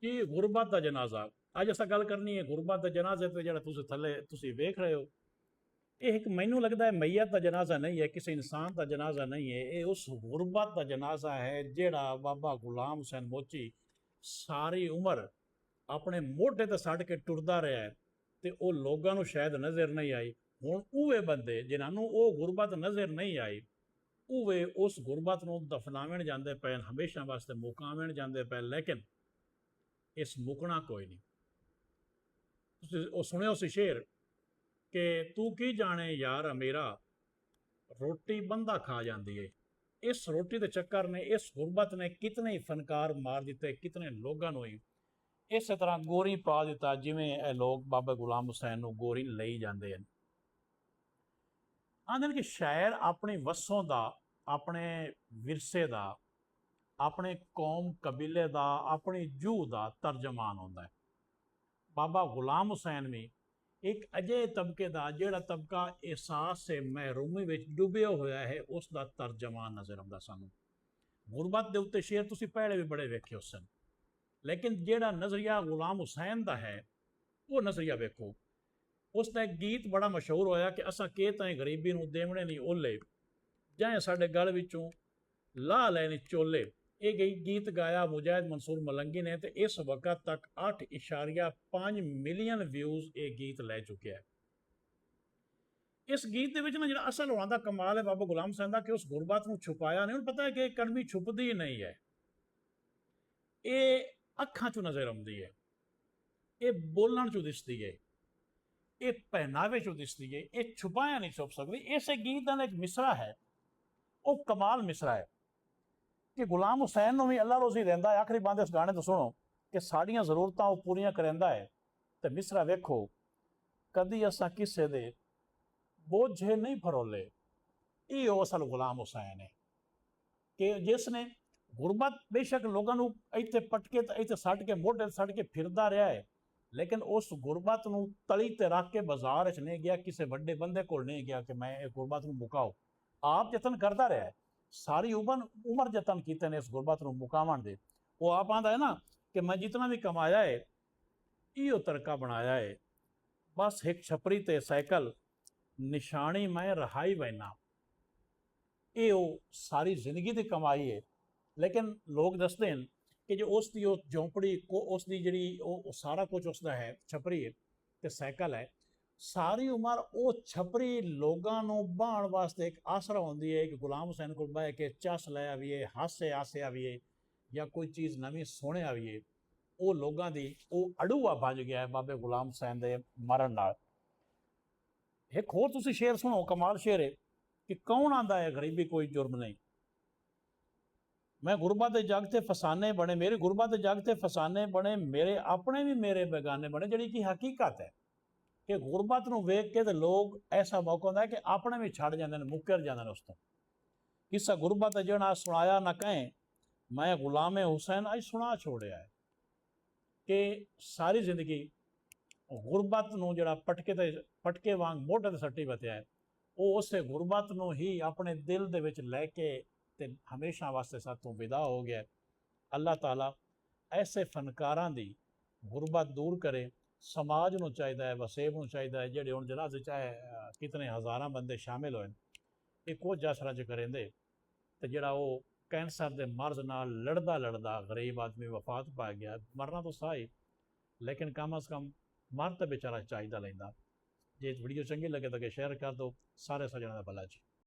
कि गुरबत का जनाजा अज अस गल करनी है गुरबत के जनाजे पर जो थले तुम वेख रहे हो। ये एक मैनू लगता है मैयत का जनाजा नहीं है, किसी इंसान का जनाजा नहीं है, ये उस गुरबत का जनाजा है जेड़ा बाबा गुलाम हुसैन मोची सारी उम्र अपने मोढे ते सट के टुरदा रहा है तो वह लोगों को शायद नज़र नहीं आई। हुण उवे बंदे जिन्होंने वो गुरबत नज़र नहीं आई उवे उस गुरबत को दफनावन जाते पे, हमेशा वास्ते मुकावन जाते पे, लेकिन इस मुकना कोई नहीं। वो सुनियो सी शेर कि तू की जाने यार मेरा रोटी बंदा खा जाती है। इस रोटी के चक्कर ने, इस गुरबत ने कितने ही फनकार मार दिते, कितने लोगों ही इस तरह गोरी पा दिता जिमें लोग बाबा गुलाम हुसैन को गोरी लई जाते हैं। आंदे कि शायर अपनी वसों का, अपने विरसे का, अपने कौम कबीले का, अपनी जूह का तर्जमान होता है। बाबा गुलाम हुसैन भी एक अजे तबके का जोड़ा तबका एहसास से महरूमी में डुबिया होया है उसका तर्जमान नज़र आता सानू। गुरबत के उत्ते शेर तुसीं पहले भी बड़े वेखे उस सन, लेकिन जेड़ा नज़रिया गुलाम हुसैन का है वो नज़रिया वेखो। उसका एक गीत बड़ा मशहूर होया कि असा के ताईं गरीबी नूं देवणे नहीं ओले, जाए साडे गल विचों ला लैने चोले। ये गीत गाया मुजाहिद मंसूर मलंगी ने, तो इस वक्त तक 8.5 मिलियन व्यूज़ ये गीत लै चुके हैं। इस गीत के ना जो असल होने का कमाल है बाबा गुलाम हुसैन का कि उस गुरबत को छुपाया नहीं। पता है कि कड़मी छुपती ही नहीं है, ये अखां चों नज़र आती है, ये बोलण चों दिसती है, ये पहनावे चों दिसती है, ये छुपाया नहीं छुप सकती। इस गीत का एक मिसरा है, वो कमाल मिसरा है कि गुलाम हुसैन को भी अल्लाह रोज़ी देंदा है। आखिरी बात इस गाने तो सुनो कि साड़ियाँ ज़रूरतां वो पूरियां करेंदा है। तो मिसरा वेखो, कदी असां किसे दे बोझे नहीं फरोले, ये असल गुलाम हुसैन है कि जिसने गुरबत बेशक लोगों को इतने पटके इतने सट के मोढे सट के फिरदा रहा है, लेकिन उस गुरबत को तली ते रख के बाजार च नहीं गया, किसी बड़े बंदे को नहीं गया कि मैं गुरबत को मुकाओ। आप जतन करता रहा है, सारी उम्र जतन किए ने इस गुरबत को मुकावन दे। वो आप आंदा है ना कि मैं जितना भी कमाया है इो तरका बनाया है, बस एक छपरी ते साइकिल निशानी मैं रहाई बैना। ये सारी जिंदगी की कमाई है। लेकिन लोग दसते हैं कि जो उसकी झोंपड़ी को उसकी जी सारा कुछ उसका है, छपरी है तो साइकिल है, सारी उम्र वो छपरी लोगों बहाने वास्ते एक आसरा होंगी है कि गुलाम हुसैन को बह के चस लै आवीए, हासे आसे आवीए या कोई चीज़ नवी सुने आवीए। वो लोगों की वो अड़ूआ बज गया है बाबे गुलाम हुसैन के मरण नाल। एक होर तुसीं शेर सुनो, कमाल शेर है कि कौन आंदा है गरीबी कोई जुर्म नहीं। मैं गुरबत जागते फसाने बने, मेरे गुरबत जागते फसाने बने, मेरे अपने भी मेरे बेगाने बने, जी कि हकीकत है कि गुरबत को वेख के तो लोग ऐसा मौका होता है कि अपने भी छड़ जाते हैं, मुकर जाते हैं उस तो। किसा गुरबत जो सुनाया ना कहें मैं गुलाम हुसैन अज सुना छोड़िया है कि सारी जिंदगी गुरबत को जो पटके वांग मोढे ते सट्टी बतिया है, वो उस गुरबत को ही अपने दिल दे विच लैके ते हमेशा वास्ते सातों विदा हो गया। अल्लाह ताला ऐसे फनकारां दी गुरबत दूर करे। समाज को चाहिए, वसेब को चाहिए जेडे हुण जनाजे चाहे कितने हज़ारां बंदे शामिल होए, ये कुछ असरा च करेंदे तो जड़ा वो कैंसर के मर्ज नाल लड़दा लड़दा गरीब आदमी वफात पा गया। मरना तो सही, लेकिन कम अज़ कम मर तो बेचारा चाहिए लेंदा। जे वीडियो चंगी लगे तो शेयर कर दो, सारे सजणा दा भला जी।